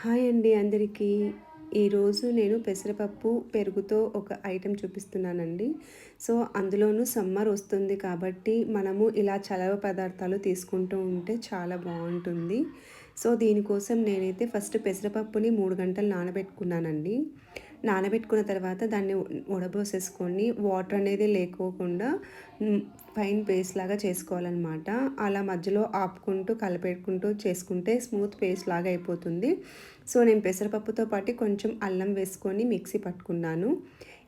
Hi అండి అందరికీ. ఈరోజు నేను పెసరపప్పు, పెరుగుతో ఒక ఐటెం చూపిస్తున్నానండి. సో, అందులోనూ సమ్మర్ వస్తుంది కాబట్టి మనము ఇలా చలవ పదార్థాలు తీసుకుంటూ ఉంటే చాలా బావుంటుంది. సో, దీనికోసం నేనైతే ఫస్ట్ పెసరపప్పుని 3 గంటలు నానబెట్టుకున్నానండి. నానబెట్టుకున్న తర్వాత దాన్ని వడబోసేసుకొని వాటర్ అనేది లేకోకుండా ఫైన్ పేస్ట్ లాగా చేసుకోవాలన్నమాట. అలా మధ్యలో ఆపుకుంటూ కలిపెట్టుకుంటూ చేసుకుంటే స్మూత్ పేస్ట్ లాగా అయిపోతుంది. సో, నేను పెసరపప్పుతో పాటు కొంచెం అల్లం వేసుకొని మిక్సీ పట్టుకున్నాను.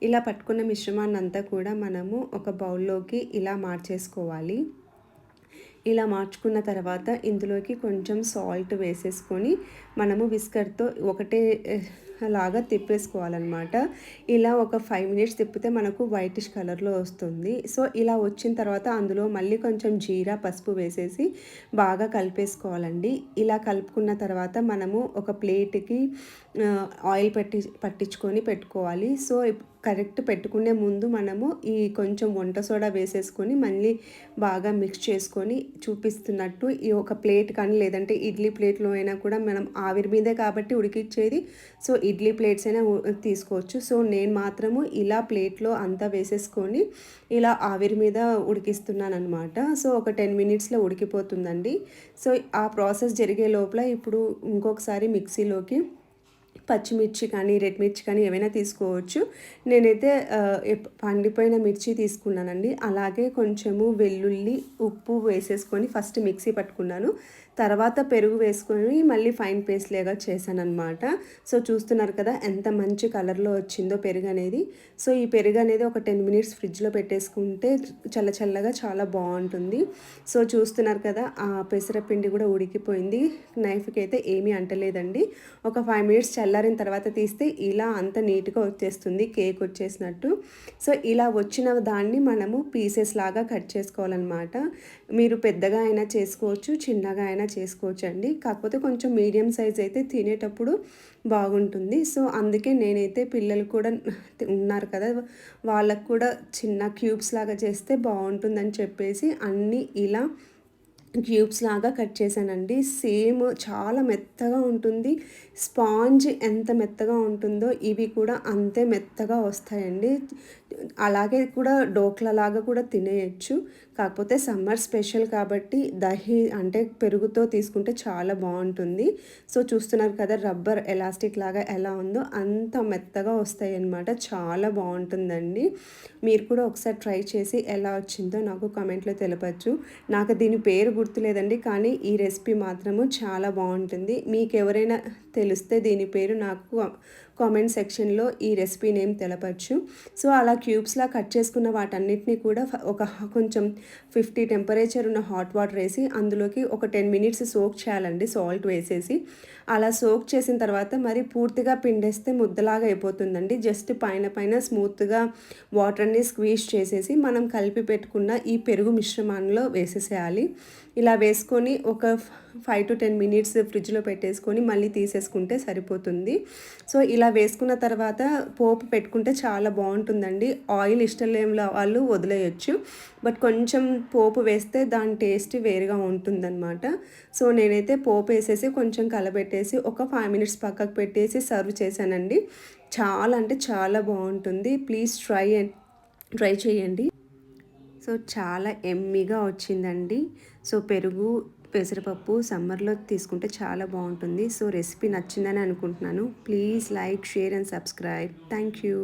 ఇలా పట్టుకున్న మిశ్రమాన్నంతా కూడా మనము ఒక బౌల్లోకి ఇలా మార్చేసుకోవాలి. ఇలా మార్చుకున్న తర్వాత ఇందులోకి కొంచెం సాల్ట్ వేసేసుకొని మనము విస్కర్తో ఒకటే లాగా తిప్పేసుకోవాలన్నమాట. ఇలా ఒక 5 మినిట్స్ తిప్పితే మనకు వైటిష్ కలర్లో వస్తుంది. సో, ఇలా వచ్చిన తర్వాత అందులో మళ్ళీ కొంచెం జీరా, పసుపు వేసేసి బాగా కలిపేసుకోవాలండి. ఇలా కలుపుకున్న తర్వాత మనము ఒక ప్లేట్‌కి ఆయిల్ పట్టించుకొని పెట్టుకోవాలి. సో, కరెక్ట్ పెట్టుకునే ముందు మనము ఈ కొంచెం వంట సోడా వేసేసుకొని మళ్ళీ బాగా మిక్స్ చేసుకొని చూపిస్తున్నట్టు ఈ ఒక ప్లేట్ కానీ లేదంటే ఇడ్లీ ప్లేట్‌లో అయినా కూడా మనం ఆవిరి మీదే కాబట్టి ఉడికిచ్చేది. సో, ఇడ్లీ ప్లేట్స్ అయినా తీసుకోవచ్చు. సో, నేను మాత్రము ఇలా ప్లేట్‌లో అంతా వేసేసుకొని ఇలా ఆవిరి మీద ఉడికిస్తున్నాననమాట. సో, ఒక 10 మినిట్స్‌లో ఉడికిపోతుందండి. సో, ఆ ప్రాసెస్ జరిగే లోపల ఇప్పుడు ఇంకొకసారి మిక్సీలోకి పచ్చిమిర్చి కానీ, రెడ్ మిర్చి కానీ ఏవైనా తీసుకోవచ్చు. నేనైతే పండిపోయిన మిర్చి తీసుకున్నానండి. అలాగే కొంచెము వెల్లుల్లి, ఉప్పు వేసేసుకొని ఫస్ట్ మిక్సీ పట్టుకున్నాను. తర్వాత పెరుగు వేసుకొని మళ్ళీ ఫైన్ పేస్ట్ లాగా చేశాననమాట. సో, చూస్తున్నారు కదా ఎంత మంచి కలర్‌లో వచ్చిందో పెరుగనేది. సో, ఈ పెరుగనేది ఒక 10 మినిట్స్ ఫ్రిడ్జ్‌లో పెట్టేసుకుంటే చల్ల చల్లగా చాలా బావుంటుంది. సో, చూస్తున్నారు కదా ఆ పెసరపిండి కూడా ఉడికిపోయింది. నైఫ్‌కి అయితే ఏమీ అంటలేదండి. ఒక 5 మినిట్స్ చల్లారిన తర్వాత తీస్తే ఇలా అంత నీట్‌గా వచ్చేస్తుంది కేక్ వచ్చేసినట్టు. సో, ఇలా వచ్చిన దాన్ని మనము పీసెస్ లాగా కట్ చేసుకోవాలన్నమాట. మీరు పెద్దగా అయినా చేసుకోవచ్చు, చిన్నగా అయినా చేసుకోవచ్చండి. కాకపోతే కొంచెం మీడియం సైజ్ అయితే తినేటప్పుడు బాగుంటుంది. సో, అందుకే నేనైతే పిల్లలు కూడా ఉన్నారు కదా! వాళ్ళకి కూడా చిన్న క్యూబ్స్ లాగా చేస్తే బావుంటుందని చెప్పేసి అన్నీ ఇలా క్యూబ్స్ లాగా కట్ చేశానండి. సేమ్ చాలా మెత్తగా ఉంటుంది. స్పాంజ్ ఎంత మెత్తగా ఉంటుందో ఇవి కూడా అంతే మెత్తగా వస్తాయండి. అలాగే కూడా డోక్లాలాగా కూడా తినేయొచ్చు. కాకపోతే సమ్మర్ స్పెషల్ కాబట్టి దహి అంటే పెరుగుతో తీసుకుంటే చాలా బావుంటుంది. సో, చూస్తున్నారు కదా రబ్బర్ ఎలాస్టిక్ లాగా ఎలా ఉందో అంత మెత్తగా వస్తాయన్నమాట. చాలా బావుంటుందండి. మీరు కూడా ఒకసారి ట్రై చేసి ఎలా వచ్చిందో నాకు కామెంట్‌లో తెలపొచ్చు. నాకు దీని పేరు గుర్తులేదండి. కానీ ఈ రెసిపీ మాత్రము చాలా బావుంటుంది. మీకెవరైనా తెలిస్తే దీని పేరు నాకు కామెంట్ సెక్షన్‌లో ఈ రెసిపీ నేమ్ తెలపొచ్చు. సో, అలా క్యూబ్స్‌లా కట్ చేసుకున్న వాటన్నిటిని కూడా కొంచెం 50 టెంపరేచర్ ఉన్న హాట్ వాటర్ ఏసి అందులోకి ఒక 10 మినిట్స్ సోక్ చేయాలండి సాల్ట్ వేసేసి. అలా సోక్ చేసిన తర్వాత మరి పూర్తిగా పిండేస్తే ముద్దలాగా అయిపోతుందండి. జస్ట్ పైన పైన స్మూత్‌గా వాటర్‌ని స్క్వీజ్ చేసేసి మనం కలిపి పెట్టుకున్న ఈ పెరుగు మిశ్రమాన్ని వేసేసేయాలి. ఇలా వేసుకొని ఒక 5-10 మినిట్స్ ఫ్రిడ్జ్‌లో పెట్టేసుకొని మళ్ళీ తీసేసుకుంటే సరిపోతుంది. సో, ఇలా వేసుకున్న తర్వాత పోపు పెట్టుకుంటే చాలా బావుంటుందండి. ఆయిల్ ఇష్టం లేని వాళ్ళు వదిలేయొచ్చు. బట్ కొంచెం పోపు వేస్తే దాని టేస్ట్ వేరుగా ఉంటుందన్నమాట. సో, నేనైతే పోపు వేసేసి కొంచెం కలబెట్టేసి ఒక 5 మినిట్స్ పక్కకు పెట్టేసి సర్వ్ చేశానండి. చాలా అంటే చాలా బావుంటుంది. ప్లీజ్ ట్రై చేయండి. సో, చాలా యమ్మీగా వచ్చిందండి. సో, పెరుగు, పెసరపప్పు సమ్మర్‌లో తీసుకుంటే చాలా బావుంటుంది. సో, రెసిపీ నచ్చిందని అనుకుంటున్నాను. Please like, share and subscribe. Thank you.